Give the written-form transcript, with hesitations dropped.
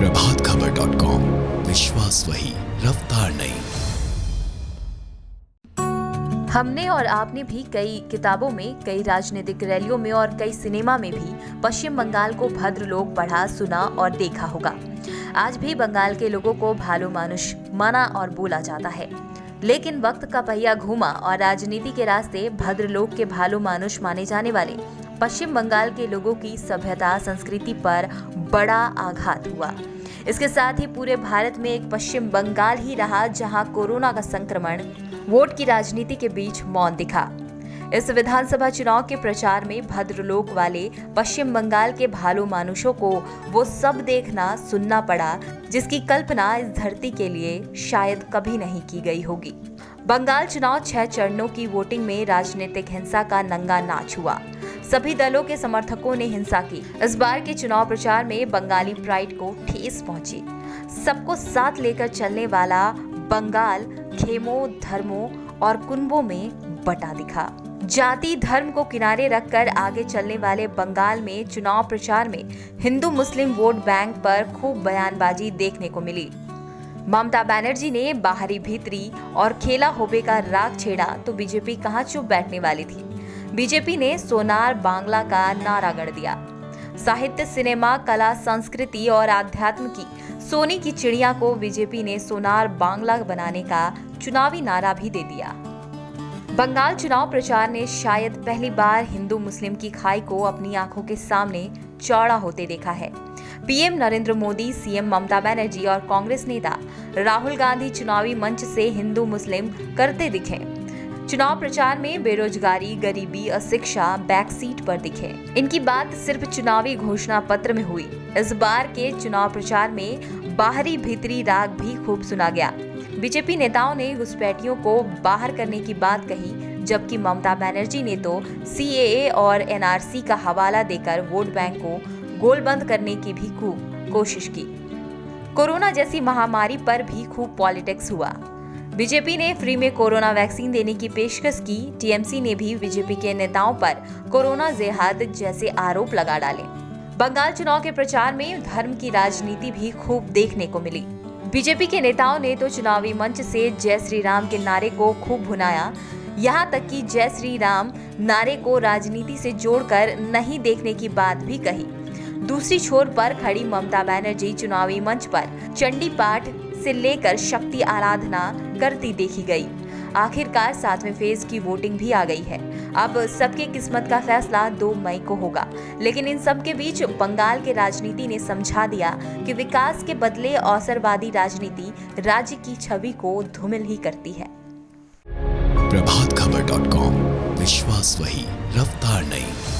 प्रभातखबर.com, विश्वास वही, रफ्तार नहीं। हमने और आपने भी कई किताबों में, कई राजनीतिक रैलियों में और कई सिनेमा में भी पश्चिम बंगाल को भद्रलोक पढ़ा, सुना और देखा होगा। आज भी बंगाल के लोगों को भालो मानुष माना और बोला जाता है, लेकिन वक्त का पहिया घूमा और राजनीति के रास्ते भद्रलोक के भालो मानुष माने जाने वाले पश्चिम बंगाल के लोगों की सभ्यता, संस्कृति पर बड़ा आघात हुआ। इसके साथ ही पूरे भारत में एक पश्चिम बंगाल ही रहा जहां कोरोना का संक्रमण वोट की राजनीति के बीच मौन दिखा। इस विधानसभा चुनाव के प्रचार में भद्रलोक वाले पश्चिम बंगाल के भालो मानुषों को वो सब देखना, सुनना पड़ा जिसकी कल्पना इस धरती के लिए शायद कभी नहीं की गई होगी। बंगाल चुनाव 6 चरणों की वोटिंग में राजनीतिक हिंसा का नंगा नाच हुआ। सभी दलों के समर्थकों ने हिंसा की। इस बार के चुनाव प्रचार में बंगाली प्राइड को ठेस पहुंची। सबको साथ लेकर चलने वाला बंगाल खेमों, धर्मों और कुनबों में बटा दिखा। जाति धर्म को किनारे रखकर आगे चलने वाले बंगाल में चुनाव प्रचार में हिंदू मुस्लिम वोट बैंक पर खूब बयानबाजी देखने को मिली। ममता बनर्जी ने बाहरी भीतरी और खेला होबे का राग छेड़ा तो बीजेपी कहां चुप बैठने वाली थी। बीजेपी ने सोनार बांग्ला का नारा गढ़ दिया। साहित्य, सिनेमा, कला, संस्कृति और आध्यात्म की सोने की चिड़िया को बीजेपी ने सोनार बांग्ला बनाने का चुनावी नारा भी दे दिया। बंगाल चुनाव प्रचार ने शायद पहली बार हिंदू मुस्लिम की खाई को अपनी आंखों के सामने चौड़ा होते देखा है। पीएम नरेंद्र मोदी, सीएम ममता बनर्जी और कांग्रेस नेता राहुल गांधी चुनावी मंच से हिंदू मुस्लिम करते दिखे। चुनाव प्रचार में बेरोजगारी, गरीबी, अशिक्षा बैक सीट पर दिखे। इनकी बात सिर्फ चुनावी घोषणा पत्र में हुई। इस बार के चुनाव प्रचार में बाहरी भीतरी राग भी खूब सुना गया। बीजेपी नेताओं ने घुसपैठियों को बाहर करने की बात कही, जबकि ममता बनर्जी ने तो सीएए और एनआरसी का हवाला देकर वोट बैंक को गोलबंद करने की भी खूब कोशिश की। कोरोना जैसी महामारी पर भी खूब पॉलिटिक्स हुआ। बीजेपी ने फ्री में कोरोना वैक्सीन देने की पेशकश की। टीएमसी ने भी बीजेपी के नेताओं पर कोरोना जेहाद जैसे आरोप लगा डाले। बंगाल चुनाव के प्रचार में धर्म की राजनीति भी खूब देखने को मिली। बीजेपी के नेताओं ने तो चुनावी मंच से जय श्री राम के नारे को खूब भुनाया। यहाँ तक कि जय श्री राम नारे को राजनीति से जोड़कर नहीं देखने की बात भी कही। दूसरी छोर पर खड़ी ममता बनर्जी चुनावी मंच पर चंडी पाठ से लेकर शक्ति आराधना करती देखी गई। आखिरकार 7वें फेज की वोटिंग भी आ गई है। अब सबके किस्मत का फैसला 2 मई को होगा। लेकिन इन सब के बीच बंगाल के राजनीति ने समझा दिया कि विकास के बदले अवसरवादी राजनीति राज्य की छवि को धूमिल ही करती है। प्रभातखबर.com, विश्वास वही, रफ्तार नहीं।